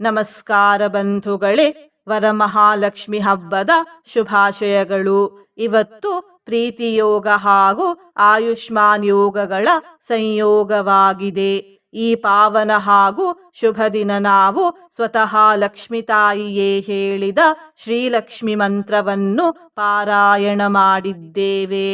ನಮಸ್ಕಾರ ಬಂಧುಗಳೇ, ವರಮಹಾಲಕ್ಷ್ಮಿ ಹಬ್ಬದ ಶುಭಾಶಯಗಳು. ಇವತ್ತು ಪ್ರೀತಿಯೋಗ ಹಾಗೂ ಆಯುಷ್ಮಾನ್ ಯೋಗಗಳ ಸಂಯೋಗವಾಗಿದೆ. ಈ ಪಾವನ ಹಾಗೂ ಶುಭ ದಿನ ನಾವು ಸ್ವತಃ ಲಕ್ಷ್ಮಿ ತಾಯಿಯೇ ಹೇಳಿದ ಶ್ರೀಲಕ್ಷ್ಮಿ ಮಂತ್ರವನ್ನು ಪಾರಾಯಣ ಮಾಡಿದ್ದೇವೆ.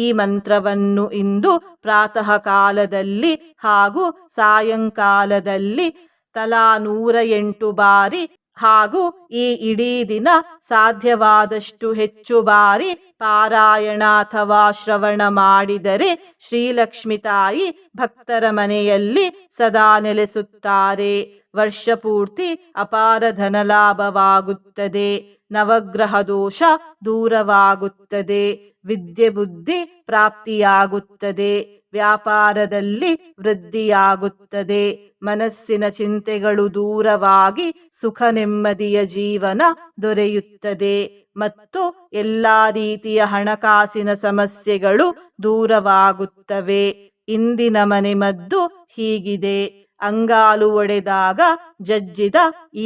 ಈ ಮಂತ್ರವನ್ನು ಇಂದು ಪ್ರಾತಃ ಕಾಲದಲ್ಲಿ ಹಾಗೂ ಸಾಯಂಕಾಲದಲ್ಲಿ ತಲಾ 108 ಬಾರಿ ಹಾಗೂ ಈ ಇಡೀ ದಿನ ಸಾಧ್ಯವಾದಷ್ಟು ಹೆಚ್ಚು ಬಾರಿ ಪಾರಾಯಣ ಅಥವಾ ಶ್ರವಣ ಮಾಡಿದರೆ ಶ್ರೀಲಕ್ಷ್ಮಿ ತಾಯಿ ಭಕ್ತರ ಮನೆಯಲ್ಲಿ ಸದಾ ನೆಲೆಸುತ್ತಾರೆ. ವರ್ಷ ಪೂರ್ತಿ ಅಪಾರ ಧನಲಾಭವಾಗುತ್ತದೆ, ನವಗ್ರಹ ದೋಷ ದೂರವಾಗುತ್ತದೆ, ವಿದ್ಯೆ ಬುದ್ಧಿ ಪ್ರಾಪ್ತಿಯಾಗುತ್ತದೆ, ವ್ಯಾಪಾರದಲ್ಲಿ ವೃದ್ಧಿಯಾಗುತ್ತದೆ, ಮನಸ್ಸಿನ ಚಿಂತೆಗಳು ದೂರವಾಗಿ ಸುಖ ನೆಮ್ಮದಿಯ ಜೀವನ ದೊರೆಯುತ್ತದೆ ಮತ್ತು ಎಲ್ಲ ರೀತಿಯ ಹಣಕಾಸಿನ ಸಮಸ್ಯೆಗಳು ದೂರವಾಗುತ್ತವೆ. ಇಂದಿನ ಮನೆಮದ್ದು ಹೀಗಿದೆ: ಅಂಗಾಲು ಒಡೆದಾಗ ಜಜ್ಜಿದ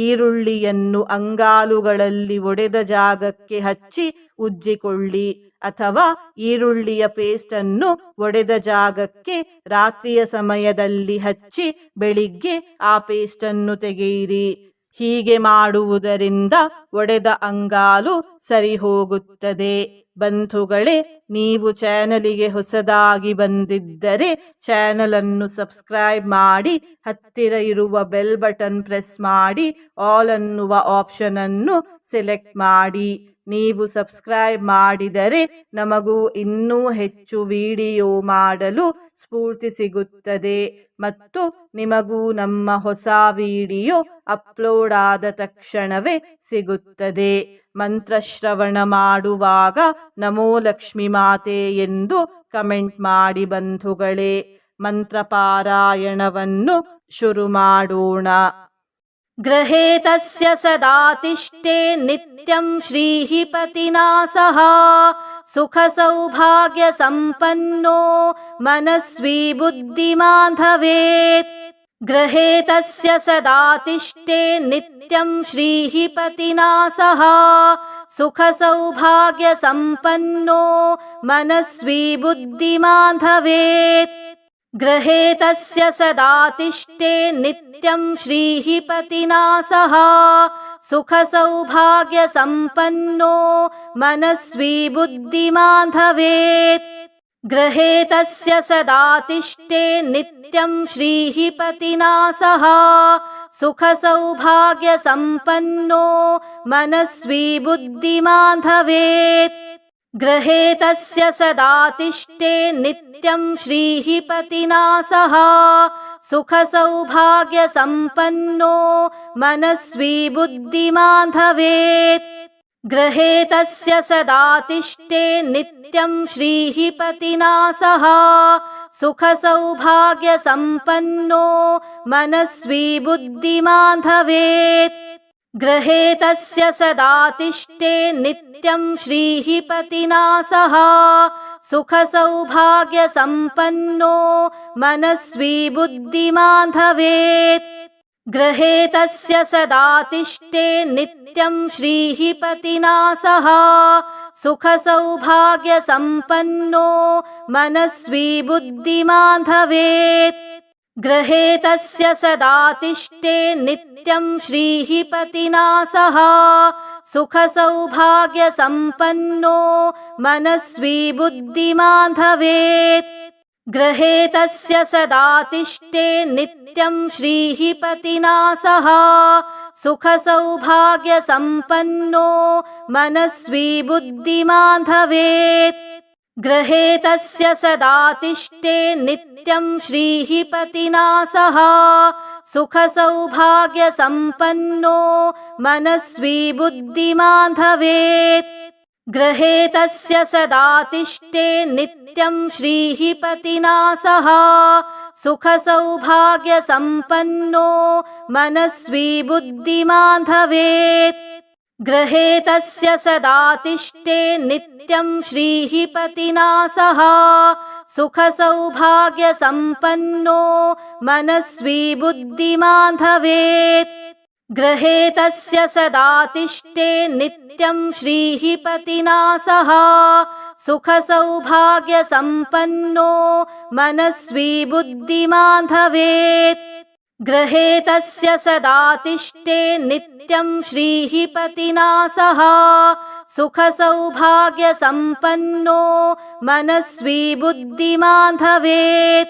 ಈರುಳ್ಳಿಯನ್ನು ಅಂಗಾಲುಗಳಲ್ಲಿ ಒಡೆದ ಜಾಗಕ್ಕೆ ಹಚ್ಚಿ ಉಜ್ಜಿಕೊಳ್ಳಿ, ಅಥವಾ ಈರುಳ್ಳಿಯ ಪೇಸ್ಟನ್ನು ಒಡೆದ ಜಾಗಕ್ಕೆ ರಾತ್ರಿಯ ಸಮಯದಲ್ಲಿ ಹಚ್ಚಿ ಬೆಳಿಗ್ಗೆ ಆ ಪೇಸ್ಟನ್ನು ತೆಗೆಯಿರಿ. ಹೀಗೆ ಮಾಡುವುದರಿಂದ ಒಡೆದ ಅಂಗಾಲು ಸರಿ ಹೋಗುತ್ತದೆ. ಬಂಧುಗಳೇ, ನೀವು ಚಾನಲಿಗೆ ಹೊಸದಾಗಿ ಬಂದಿದ್ದರೆ ಚಾನಲನ್ನು ಸಬ್ಸ್ಕ್ರೈಬ್ ಮಾಡಿ, ಹತ್ತಿರ ಇರುವ ಬೆಲ್ ಬಟನ್ ಪ್ರೆಸ್ ಮಾಡಿ, ಆಲ್ ಅನ್ನುವ ಆಪ್ಷನ್ ಅನ್ನು ಸೆಲೆಕ್ಟ್ ಮಾಡಿ. ನೀವು ಸಬ್ಸ್ಕ್ರೈಬ್ ಮಾಡಿದರೆ ನಮಗೂ ಇನ್ನೂ ಹೆಚ್ಚು ವಿಡಿಯೋ ಮಾಡಲು ಸ್ಫೂರ್ತಿ ಸಿಗುತ್ತದೆ ಮತ್ತು ನಿಮಗೂ ನಮ್ಮ ಹೊಸ ವಿಡಿಯೋ ಅಪ್ಲೋಡ್ ಆದ ತಕ್ಷಣವೇ ಸಿಗುತ್ತದೆ. ಮಂತ್ರಶ್ರವಣ ಮಾಡುವಾಗ ನಮೋ ಲಕ್ಷ್ಮಿ ಮಾತೆ ಎಂದು ಕಮೆಂಟ್ ಮಾಡಿ ಬಂಧುಗಳೇ. ಮಂತ್ರ ಪಾರಾಯಣವನ್ನು ಶುರು ಮಾಡೋಣ. ಗೃಹೇ ತಸ್ಯ ಸದಾ ತಿಷ್ಠೇ ನಿತ್ಯಂ ಶ್ರೀಃ ಪತಿನಾ ಸಹ ಸುಖ ಸೌಭಾಗ್ಯ ಸಂಪನ್ನೋ ಮನಸ್ವಿ ಬುದ್ಧಿಮಾನ್ ಭವೇತ್. ಗೃಹೇ ತಸ್ಯ ಸದಾ ತಿಷ್ಠೇ ನಿತ್ಯಂ ಶ್ರೀಃ ಪತಿನಾ ಸಹ ಸುಖ ಸೌಭಾಗ್ಯ ಸಂಪನ್ನೋ ಮನಸ್ವಿ ಬುದ್ಧಿಮಾನ್ ಭವೇತ್. ಗೃಹೇ ತಸ್ಯ ಸದಾ ತಿಷ್ಠೇ ನಿತ್ಯಂ ಶ್ರೀಃ ಪತಿನಾ ಸಹ ಸುಖ ಸೌಭಾಗ್ಯ ಸಂಪನ್ನೋ ಮನಸ್ವಿ ಬುದ್ಧಿಮಾನ್ ಭವೇತ್. ಗೃಹೇ ತಸ್ಯ ಸದಾ ತಿಷ್ಠೇ ನಿತ್ಯಂ ಶ್ರೀಃ ಪತಿನಾ ಸಹ ಸುಖ ಸೌಭಾಗ್ಯ ಸಂಪನ್ನೋ ಮನಸ್ವಿ ಬುದ್ಧಿಮಾನ್ ಭವೇತ್. ಗೃಹೇ ತಸ್ಯ ಸದಾ ತಿಷ್ಠೇ ನಿತ್ಯಂ ಶ್ರೀಃ ಪತಿನಾ ಸಹ ಸುಖ ಸೌಭಾಗ್ಯ ಸಂಪನ್ನೋ ಮನಸ್ವಿ ಬುದ್ಧಿಮಾನ್ ಭವೇತ್. ಗೃಹೇ ತಸ್ಯ ಸದಾ ತಿಷ್ಠೇ ನಿತ್ಯಂ ಶ್ರೀಃ ಪತಿನಾ ಸಹ ಸುಖ ಸೌಭಾಗ್ಯ ಸಂಪನ್ನೋ ಮನಸ್ವಿ ಬುದ್ಧಿಮಾನ್ ಭವೇತ್. ಗೃಹೇ ತಸ್ಯ ಸದಾ ತಿಷ್ಠೇ ನಿತ್ಯಂ ಶ್ರೀಃ ಪತಿನಾ ಸಹ ಸುಖ ಸೌಭಾಗ್ಯ ಸಂಪನ್ನೋ ಮನಸ್ವಿ ಬುದ್ಧಿಮಾನ್ ಭವೇತ್. ಗೃಹೇ ತಸ್ಯ ಸದಾ ತಿಷ್ಠೇ ನಿತ್ಯಂ ಶ್ರೀಃ ಪತಿನಾ ಸಹ ಸುಖ ಸೌಭಾಗ್ಯ ಸಂಪನ್ನೋ ಮನಸ್ವಿ ಬುದ್ಧಿಮಾನ್ ಭವೇತ್. ಗೃಹೇ ತಸ್ಯ ಸದಾ ತಿಷ್ಠೇ ನಿತ್ಯಂ ಶ್ರೀಃ ಪತಿನಾ ಸಹ ಸುಖ ಸೌಭಾಗ್ಯ ಸಂಪನ್ನೋ ಮನಸ್ವಿ ಬುದ್ಧಿಮಾನ್ ಭವೇತ್. ಗೃಹೇ ತಸ್ಯ ಸದಾ ತಿಷ್ಠೇ ನಿತ್ಯಂ ಶ್ರೀಃ ಪತಿನಾ ಸಹ ಸುಖ ಸೌಭಾಗ್ಯ ಸಂಪನ್ನೋ ಮನಸ್ವಿ ಬುದ್ಧಿಮಾನ್ ಭವೇತ್. ಗೃಹೇ ತಸ್ಯ ಸದಾ ತಿಷ್ಠೇ ನಿತ್ಯಂ ಶ್ರೀಃ ಪತಿನಾ ಸಹ ಸುಖ ಸೌಭಾಗ್ಯ ಸಂಪನ್ನೋ ಮನಸ್ವಿ ಬುದ್ಧಿಮಾನ್ ಭವೇತ್. ಗೃಹೇ ತಸ್ಯ ಸದಾ ತಿಷ್ಠೇ ನಿತ್ಯಂ ಶ್ರೀಃ ಪತಿನಾ ಸಹ ಸುಖ ಸೌಭಾಗ್ಯ ಸಂಪನ್ನೋ ಮನಸ್ವಿ ಬುದ್ಧಿಮಾನ್ ಭವೇತ್. ಗೃಹೇ ತಸ್ಯ ಸದಾ ತಿಷ್ಠೇ ನಿತ್ಯಂ ಶ್ರೀಃ ಪತಿನಾ ಸಹ ಸುಖ ಸೌಭಾಗ್ಯ ಸಂಪನ್ನೋ ಮನಸ್ವಿ ಬುದ್ಧಿಮಾನ್ ಭವೇತ್. गृहे तस्य सदातिष्ठे नित्यं श्रीः पतिना सह सुखसौभाग्यसम्पन्नो मनस्वी बुद्धिमान् भवेत्। गृहे तस्य सदातिष्ठे नित्यं श्रीः पतिना सह सुखसौभाग्यसम्पन्नो मनस्वी बुद्धिमान् भवेत्।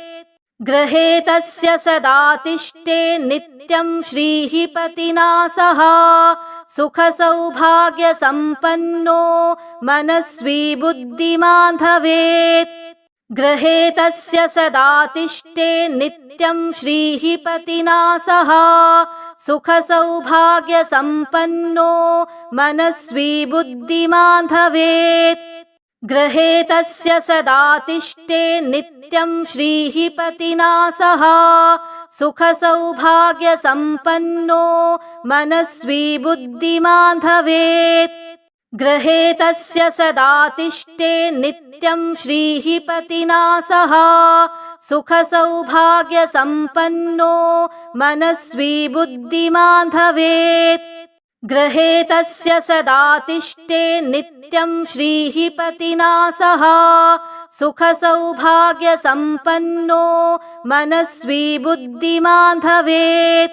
गृहे तस्य सदातिष्ठे नित्यं श्रीः पतिना सह सुखसौभाग्यसम्पन्नो मनस्वी बुद्धिमान् भवेत्। गृहे तस्य सदातिष्ठे नित्यं श्रीः पतिना सह सुखसौभाग्यसम्पन्नो मनस्वी बुद्धिमान् भवेत्। गृहे तस्य सदातिष्ठे नित्यं श्रीः पतिना सह सुखसौभाग्यसम्पन्नो मनस्वी बुद्धिमान् भवेत्। गृहे तस्य सदातिष्ठे नित्यं श्रीः पतिना सह सुखसौभाग्यसम्पन्नो मनस्वी बुद्धिमान् भवेत्। गृहे तस्य सदातिष्ठे नित्यं श्रीः पतिना सह सुखसौभाग्यसम्पन्नो मनस्वी बुद्धिमान् भवेत्।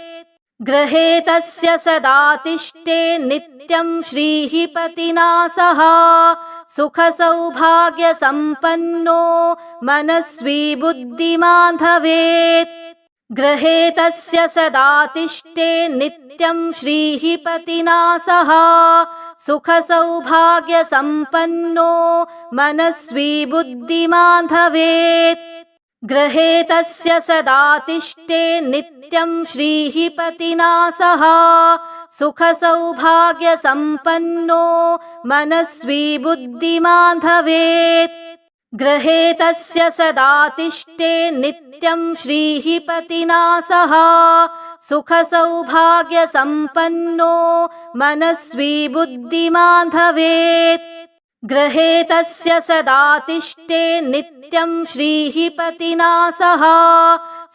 गृहे तस्य सदातिष्ठे नित्यं श्रीः पतिना सह सुखसौभाग्यसम्पन्नो मनस्वी बुद्धिमान् भवेत्। गृहे तस्य सदातिष्ठे नित्यं श्रीः पतिना सह सुखसौभाग्यसम्पन्नो मनस्वी बुद्धिमान् भवेत्। गृहे तस्य सदातिष्ठे नित्यं श्रीः पतिना सह सुखसौभाग्यसम्पन्नो मनस्वी बुद्धिमान् भवेत्। गृहे तस्य सदातिष्ठे नित्यं श्रीः पतिना सह सुखसौभाग्यसम्पन्नो मनस्वी बुद्धिमान् भवेत्। गृहे तस्य सदातिष्ठे नित्यं श्रीः पतिना सह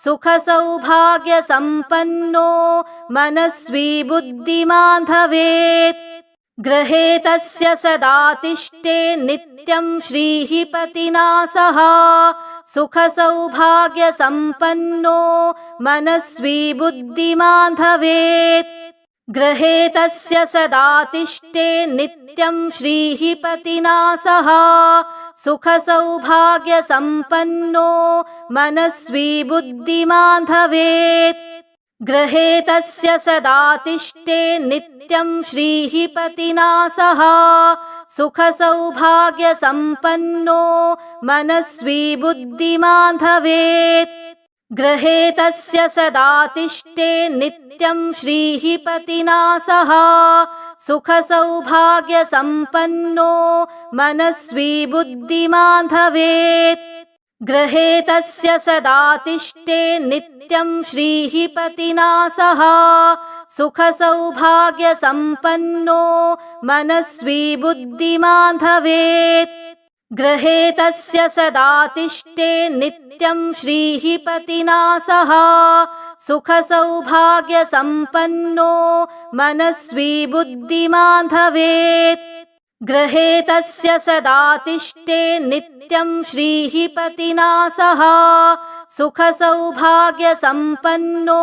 सुखसौभाग्यसम्पन्नो मनस्वी बुद्धिमान् भवेत्। गृहे तस्य सदातिष्ठे नित्यं श्रीः पतिना सह सुखसौभाग्यसम्पन्नो मनस्वी बुद्धिमान् भवेत्। गृहे तस्य सदातिष्ठे नित्यं श्रीः पतिना सह सुखसौभाग्यसम्पन्नो मनस्वी बुद्धिमान् भवेत्। गृहे तस्य सदातिष्ठे नित्यं श्रीः पतिना सह सुखसौभाग्यसम्पन्नो मनस्वी बुद्धिमान् भवेत्। गृहे तस्य सदातिष्ठे नित्यं श्रीः पतिना सह सुखसौभाग्यसम्पन्नो मनस्वी बुद्धिमान् भवेत्। गृहे तस्य सदातिष्ठे नित्यं श्रीः पतिना सह सुखसौभाग्यसम्पन्नो मनस्वी बुद्धिमान् भवेत्। गृहे तस्य सदातिष्ठे नित्यं श्रीः पतिना सह सुखसौभाग्यसम्पन्नो मनस्वी बुद्धिमान् भवेत्। गृहे तस्य सदातिष्ठे नित्यं श्रीः पतिना सह सुखसौभाग्यसम्पन्नो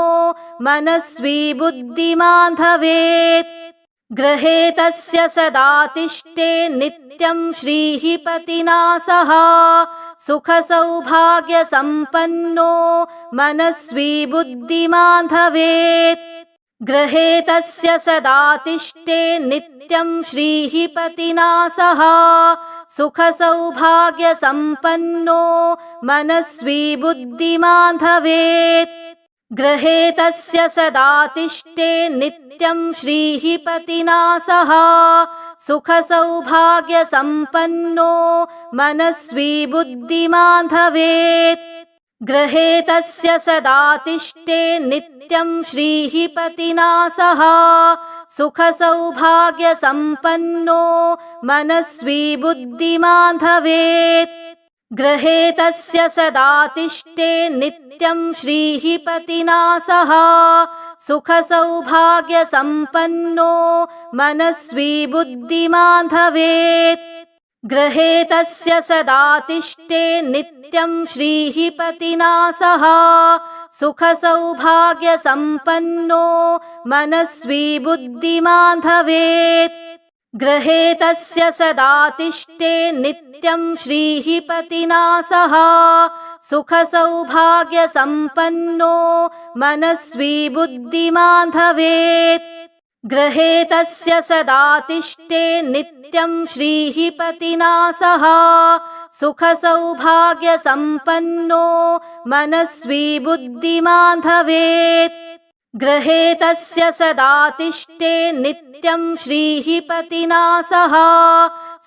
मनस्वी बुद्धिमान् भवेत्। गृहे तस्य सदातिष्ठे नित्यं श्रीः पतिना सह सुखसौभाग्यसम्पन्नो मनस्वी बुद्धिमान् भवेत्। गृहे तस्य सदातिष्ठे नित्यं श्रीः पतिना सह सुखसौभाग्यसम्पन्नो मनस्वी बुद्धिमान् भवेत्। गृहे तस्य सदातिष्ठे नित्यं श्रीः पतिना सह सुखसौभाग्यसम्पन्नो मनस्वी बुद्धिमान् भवेत्। गृहे तस्य सदातिष्ठे नित्यं श्रीः पतिना सह सुखसौभाग्यसम्पन्नो मनस्वी बुद्धिमान् भवेत्। गृहे तस्य सदातिष्ठे नित्यं श्रीः पतिना सह सुखसौभाग्यसम्पन्नो मनस्वी बुद्धिमान् भवेत्। गृहे तस्य सदा तिष्ठे नित्यं श्रीपतिना सह। सुखसौभाग्यसम्पन्नो मनस्वी बुद्धिमान् भवेत्। गृहे तस्य सदा तिष्ठे नित्यं श्रीपतिना सह। सुखसौभाग्यसम्पन्नो मनस्वी बुद्धिमान् भवेत्। गृहे तस्य सदा तिष्ठे नित्यं श्रीपतिना सह। सुखसौभाग्यसम्पन्नो मनस्वी बुद्धिमान् भवेत्। गृहे तस्य सदा तिष्ठे नित्यं श्रीपतिना सह।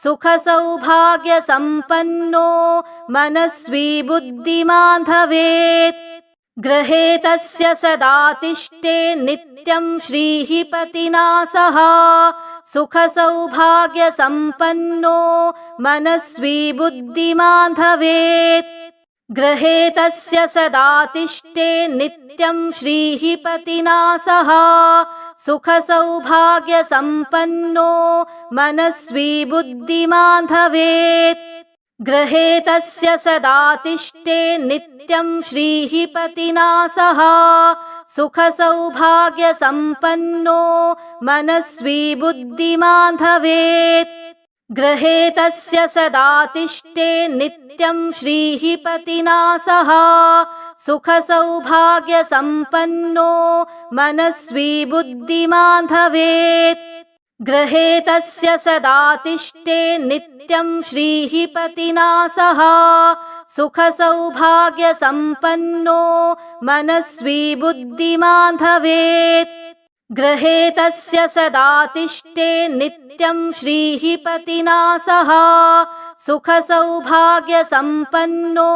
सुखसौभाग्यसम्पन्नो मनस्वी बुद्धिमान् भवेत्। गृहे तस्य सदा तिष्ठे नित्यं श्रीपतिना सह। सुखसौभाग्यसम्पन्नो मनस्वी बुद्धिमान् भवेत्। गृहे तस्य सदा तिष्ठे नित्यं श्रीपतिना सह। सुखसौभाग्यसम्पन्नो मनस्वी बुद्धिमान् भवेत्। गृहे तस्य सदा तिष्ठे नित्यं श्रीपतिना सह। सुखसौभाग्यसम्पन्नो मनस्वी बुद्धिमान् भवेत्। गृहे तस्य सदा तिष्ठे नित्यं श्रीपतिना सह। सुखसौभाग्यसम्पन्नो मनस्वी बुद्धिमान् भवेत्। गृहे तस्य सदा तिष्ठे नित्यं श्रीपतिना सह। सुखसौभाग्यसम्पन्नो मनस्वी बुद्धिमान् भवेत्। गृहे तस्य सदा तिष्ठे नित्यं श्रीपतिना सह। सुखसौभाग्यसम्पन्नो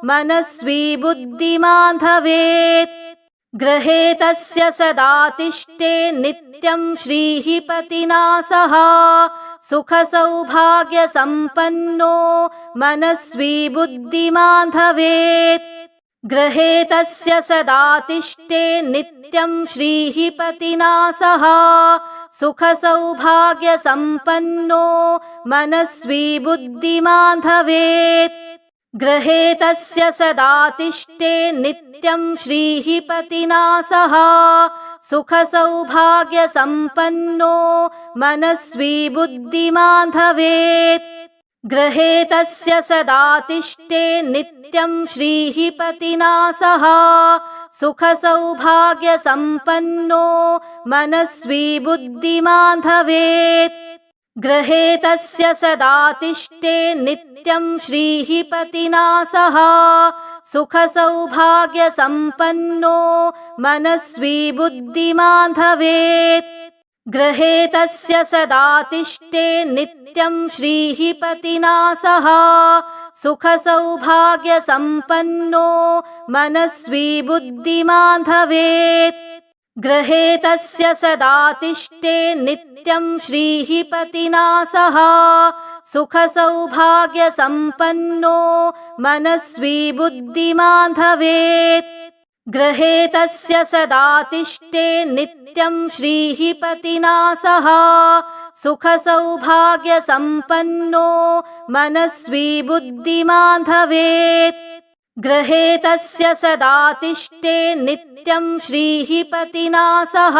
मनस्वी बुद्धिमान् भवेत्। गृहे तस्य सदा तिष्ठे नित्यं श्रीपतिना सह। सुखसौभाग्यसम्पन्नो मनस्वी बुद्धिमान् भवेत्। गृहे तस्य सदा तिष्ठे नित्यं श्रीपतिना सह। सुखसौभाग्यसम्पन्नो मनस्वी बुद्धिमान् भवेत्। गृहे तस्य सदा तिष्ठे नित्यं श्रीपतिना सह। सुखसौभाग्यसम्पन्नो मनस्वी बुद्धिमान् भवेत्। गृहे तस्य सदा तिष्ठे नित्यं श्रीपतिना सह। सुखसौभाग्यसम्पन्नो मनस्वी बुद्धिमान् भवेत्। गृहे तस्य सदा तिष्ठे नित्यं श्रीपतिना सह। सुखसौभाग्यसम्पन्नो मनस्वी बुद्धिमान् भवेत्। गृहे तस्य सदा तिष्ठे नित्यं श्रीपतिना सह। सुखसौभाग्यसम्पन्नो मनस्वी बुद्धिमान् भवेत्। गृहे तस्य सदा तिष्ठे नित्यं श्रीपतिना सह। सुखसौभाग्यसम्पन्नो मनस्वी बुद्धिमान् भवेत्। गृहे तस्य सदा तिष्ठे नित्यं श्रीपतिना सह। सुखसौभाग्यसम्पन्नो मनस्वी बुद्धिमान् भवेत्। गृहे तस्य सदा तिष्ठे नित्यं श्रीपतिना सह।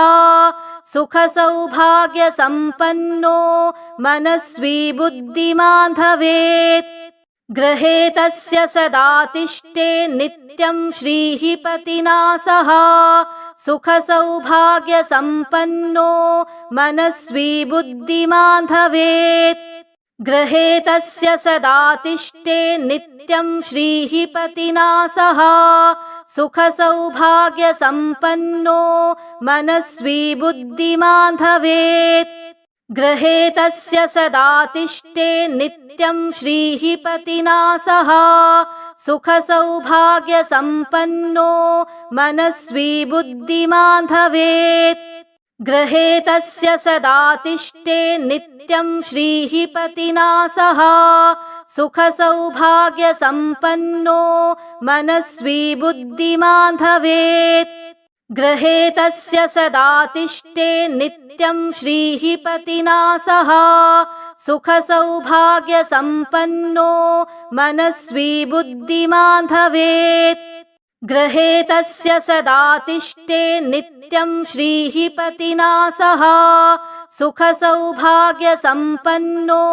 सुखसौभाग्यसम्पन्नो मनस्वी बुद्धिमान् भवेत्। गृहे तस्य सदा तिष्ठे नित्यं श्रीपतिना सह। सुखसौभाग्यसम्पन्नो मनस्वी बुद्धिमान् भवेत्। गृहे तस्य सदा तिष्ठे नित्यं श्रीपतिना सह। सुखसौभाग्यसम्पन्नो मनस्वी बुद्धिमान् भवेत्। गृहे तस्य सदा तिष्ठे नित्यं श्रीपतिना सह। सुखसौभाग्यसम्पन्नो मनस्वी बुद्धिमान् भवेत्। गृहे तस्य सदा तिष्ठे नित्यं श्रीपतिना सह। सुखसौभाग्यसम्पन्नो मनस्वी बुद्धिमान् भवेत्। गृहे तस्य सदा तिष्ठे नित्यं श्रीः पतिना सह सुखसौभाग्यसम्पन्नो मनस्वी बुद्धिमान् भवेत्। गृहे तस्य सदा तिष्ठे नित्यं श्रीः पतिना सह सुखसौभाग्यसम्पन्नो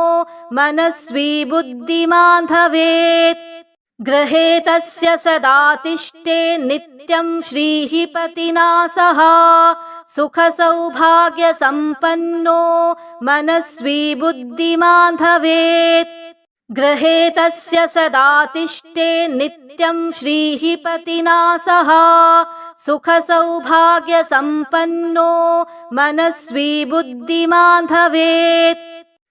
मनस्वी बुद्धिमान् भवेत्। गृहे तस्य सदा तिष्ठे नित्यं श्रीः पतिना सह सुखसौभाग्यसम्पन्नो मनस्वी बुद्धिमान् भवेत्। गृहे तस्य सदा तिष्ठे नित्यं श्रीः पतिना सह सुखसौभाग्यसम्पन्नो मनस्वी बुद्धिमान् भवेत्।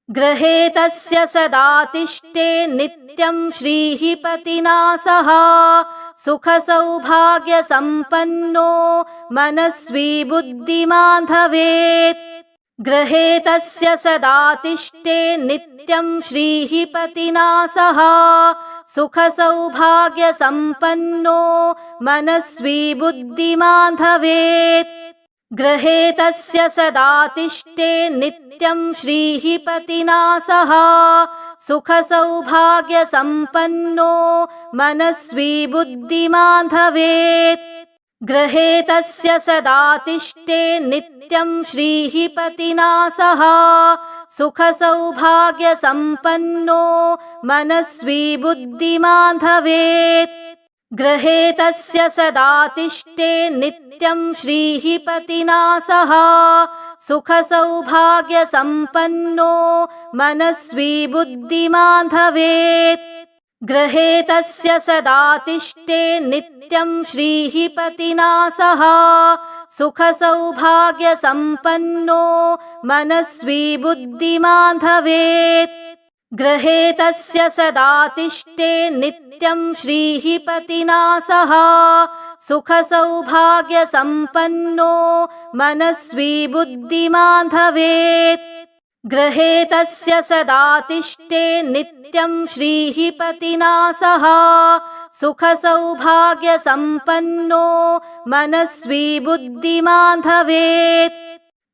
गृहे तस्य सदा तिष्ठे नित्यं श्रीः पतिना सह सुखसौभाग्यसम्पन्नो मनस्वी बुद्धिमान् भवेत्। गृहे तस्य सदा तिष्ठे नित्यं श्रीः पतिना सह सुखसौभाग्यसम्पन्नो मनस्वी बुद्धिमान् भवेत्। गृहे तस्य सदा तिष्ठे नित्यं श्रीः पतिना सह सुखसौभाग्यसम्पन्नो मनस्वी बुद्धिमान् भवेत्। गृहे तस्य सदा तिष्ठे नित्यं श्रीः पतिना सह सुखसौभाग्यसम्पन्नो मनस्वी बुद्धिमान् भवेत्। गृहे तस्य सदा तिष्ठे नित्यं श्रीः पतिना सह सुखसौभाग्यसम्पन्नो मनस्वी बुद्धिमान् भवेत्। गृहे तस्य सदा तिष्ठे नित्यं श्रीः पतिना सह सुखसौभाग्यसम्पन्नो मनस्वी बुद्धिमान् भवेत्। गृहे तस्य सदा तिष्ठे नित्यं श्रीः पतिना सह सुखसौभाग्यसम्पन्नो मनस्वी बुद्धिमान् भवेत्। गृहे तस्य सदा तिष्ठे नित्यं श्रीः पतिना सह सुखसौभाग्यसम्पन्नो मनस्वी बुद्धिमान् भवेत्।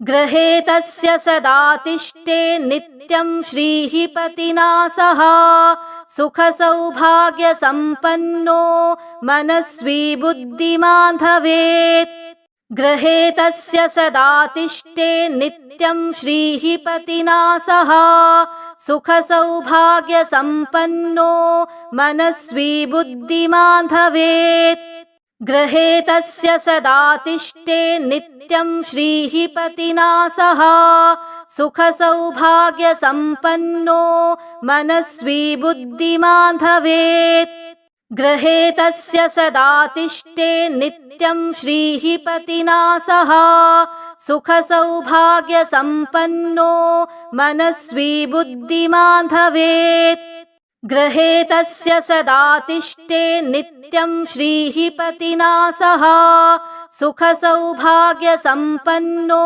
गृहे तस्य सदा तिष्ठे नित्यं श्रीः पतिना सह सुखसौभाग्यसम्पन्नो मनस्वी बुद्धिमान् भवेत्। गृहे तस्य सदा तिष्ठे नित्यं श्रीः पतिना सह सुखसौभाग्यसम्पन्नो मनस्वी बुद्धिमान् भवेत्। गृहे तस्य सदा तिष्ठे नित्यं श्रीः पतिना सह सुखसौभाग्यसम्पन्नो मनस्वी बुद्धिमान् भवेत्। गृहे तस्य सदा तिष्ठे नित्यं श्रीः पतिना सह सुखसौभाग्यसम्पन्नो मनस्वी बुद्धिमान् भवेत्। गृहे तस्य सदा तिष्ठे नित्यं श्रीः पतिना सह सुखसौभाग्यसम्पन्नो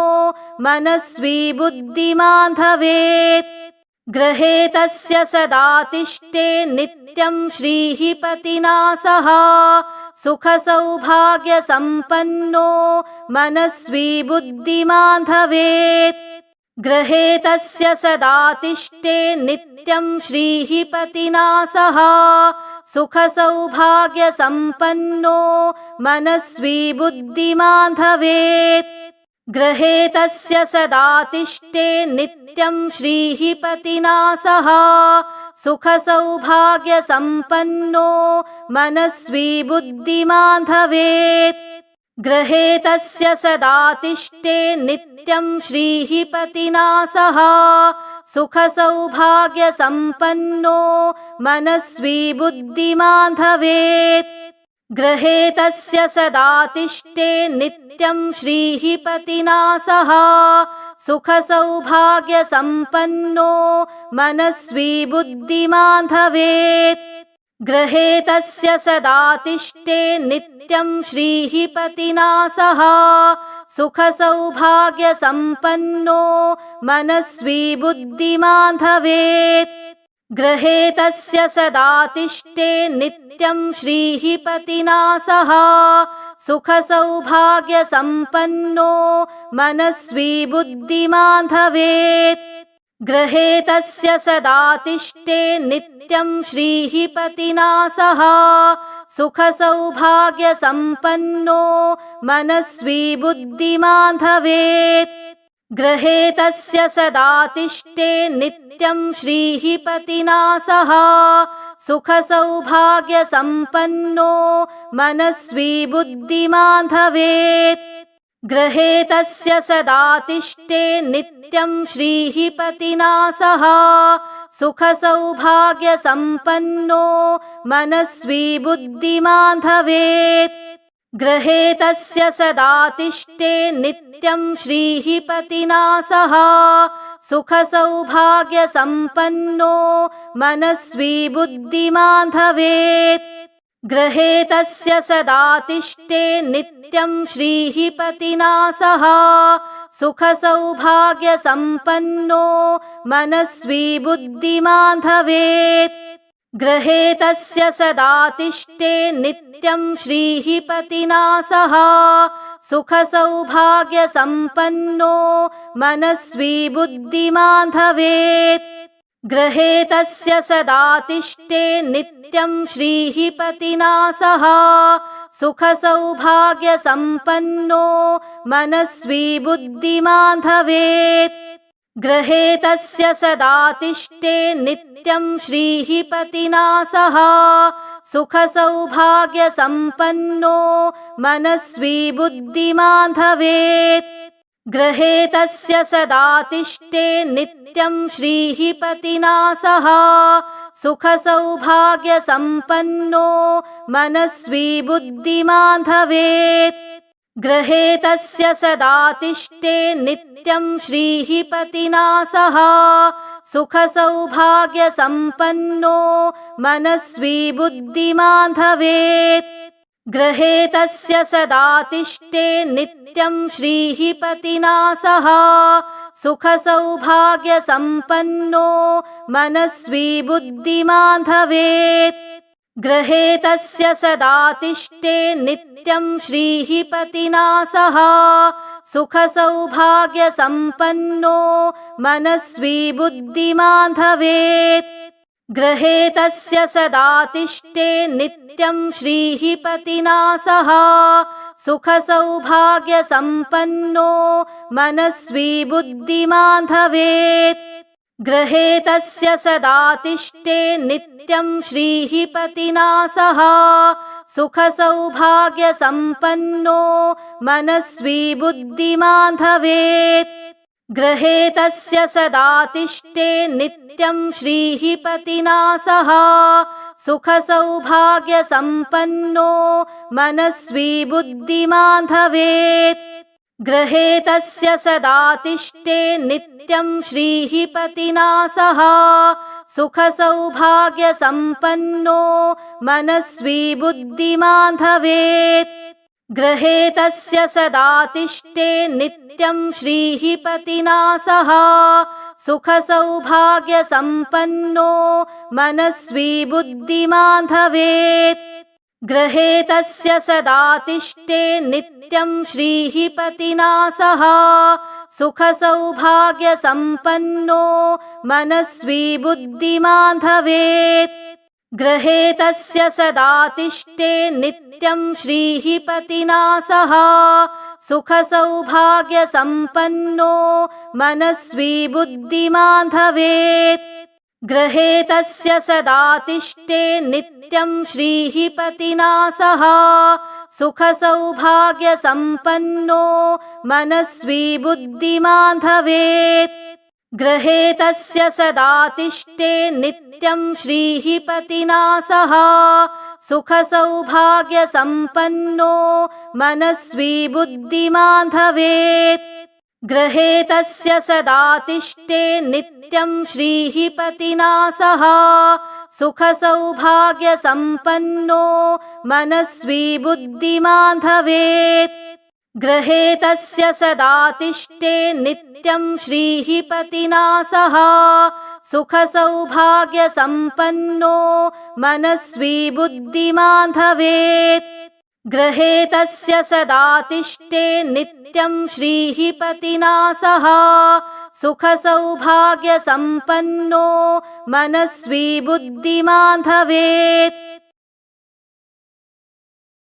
मनस्वी बुद्धिमान् भवेत्। गृहे तस्य सदा तिष्ठे नित्यं श्रीः पतिना सह सुखसौभाग्यसम्पन्नो मनस्वी बुद्धिमान् भवेत्। गृहे तस्य सदा तिष्ठे नित्यं श्रीः पतिना सह सुखसौभाग्यसम्पन्नो मनस्वी बुद्धिमान् भवेत्। गृहे तस्य सदा तिष्ठे नित्यं श्रीः पतिना सह सुखसौभाग्यसम्पन्नो मनस्वी बुद्धिमान् भवेत्। गृहे तस्य सदा तिष्ठे नित्यं श्रीः पतिना सह सुखसौभाग्यसम्पन्नो मनस्वी बुद्धिमान् भवेत्। गृहे तस्य सदा तिष्ठे नित्यं श्रीः पतिना सह सुखसौभाग्यसम्पन्नो मनस्वी बुद्धिमान् भवेत्। गृहे तस्य सदा तिष्ठे नित्यं श्रीः पतिना सह सुखसौभाग्यसम्पन्नो मनस्वी बुद्धिमान् भवेत्। गृहे तस्य सदा तिष्ठे नित्यं श्रीः पतिना सह सुखसौभाग्यसम्पन्नो मनस्वी बुद्धिमान् भवेत्। गृहे तस्य सदा तिष्ठे नित्यं श्रीः पतिना सह सुखसौभाग्यसम्पन्नो मनस्वी बुद्धिमान् भवेत्। गृहे तस्य सदा तिष्ठे नित्यं श्रीः पतिना सह सुखसौभाग्यसम्पन्नो मनस्वी बुद्धिमान् भवेत्। गृहे तस्य सदा तिष्ठे नित्यं श्रीः पतिना सह सुखसौभाग्यसम्पन्नो मनस्वी बुद्धिमान् भवेत्। गृहे तस्य सदा तिष्ठे नित्यं श्रीः पतिना सह सुखसौभाग्यसम्पन्नो मनस्वी बुद्धिमान् भवेत्। गृहे तस्य सदा तिष्ठे नित्यं श्रीः पतिना सह सुखसौभाग्यसम्पन्नो मनस्वी बुद्धिमान् भवेत्। गृहे तस्य सदा तिष्ठे नित्यं श्रीः पतिना सह सुखसौभाग्यसम्पन्नो मनस्वी बुद्धिमान् भवेत्। गृहे तस्य सदा तिष्ठे नित्यं श्रीः पतिना सह सुखसौभाग्यसम्पन्नो मनस्वी बुद्धिमान् भवेत्। गृहे तस्य सदा तिष्ठे नित्यं श्रीः पतिना सह सुखसौभाग्यसम्पन्नो मनस्वी बुद्धिमान् भवेत्। गृहे तस्य सदा तिष्ठे नित्यं श्रीः पतिना सह सुखसौभाग्यसम्पन्नो मनस्वी बुद्धिमान् भवेत्। गृहे तस्य सदा तिष्ठे नित्यं श्रीः पतिना सह सुखसौभाग्यसम्पन्नो मनस्वी बुद्धिमान् भवेत्। गृहे तस्य सदा तिष्ठे नित्यं श्रीः पतिना सह सुखसौभाग्यसम्पन्नो मनस्वी बुद्धिमान् भवेत्। गृहे तस्य सदा तिष्ठे नित्यं श्रीः पतिना सह सुखसौभाग्यसम्पन्नो मनस्वी बुद्धिमान् भवेत्। गृहे तस्य सदा तिष्ठे नित्यं श्रीः पतिना सह सुखसौभाग्यसम्पन्नो मनस्वी बुद्धिमान् भवेत्। गृहे तस्य सदा तिष्ठे नित्यं श्रीः पतिना सह सुखसौभाग्यसम्पन्नो मनस्वी बुद्धिमान् भवेत्। गृहे तस्य सदा तिष्ठे नित्यं श्रीः पतिना सह सुखसौभाग्यसम्पन्नो मनस्वी बुद्धिमान् भवेत्। गृहे तस्य सदा तिष्ठे नित्यं श्रीः पतिना सह सुखसौभाग्यसम्पन्नो मनस्वी बुद्धिमान् भवेत्। गृहे तस्य सदा तिष्ठे नित्यं श्रीः पतिना सह सुखसौभाग्यसम्पन्नो मनस्वी बुद्धिमान् भवेत्। गृहे तस्य सदा तिष्ठे नित्यं श्रीः पतिना सह सुखसौभाग्यसम्पन्नो मनस्वी बुद्धिमान् भवेत्। गृहे तस्य सदा तिष्ठे नित्यं श्रीः पतिना सह सुखसौभाग्यसम्पन्नो मनस्वी बुद्धिमान् भवेत्। गृहे तस्य सदा तिष्ठे नित्यं श्रीः पतिना सह सुखसौभाग्यसम्पन्नो मनस्वी बुद्धिमान् भवेत्। गृहे तस्य सदा तिष्ठे नित्यं श्रीः पतिना सह सुखसौभाग्यसम्पन्नो मनस्वी बुद्धिमान् भवेत्। गृहे तस्य सदा तिष्ठे नित्यं श्रीः पतिना सह सुखसौभाग्यसम्पन्नो मनस्वी बुद्धिमान् भवेत्। गृहे तस्य सदा तिष्ठे नित्यं श्रीः पतिना सह सुखसौभाग्यसम्पन्नो मनस्वी बुद्धिमान् भवेत्। गृहे तस्य सदा तिष्ठे नित्यं श्रीः पतिना सह सुखसौभाग्यसम्पन्नो मनस्वी बुद्धिमान् भवेत्।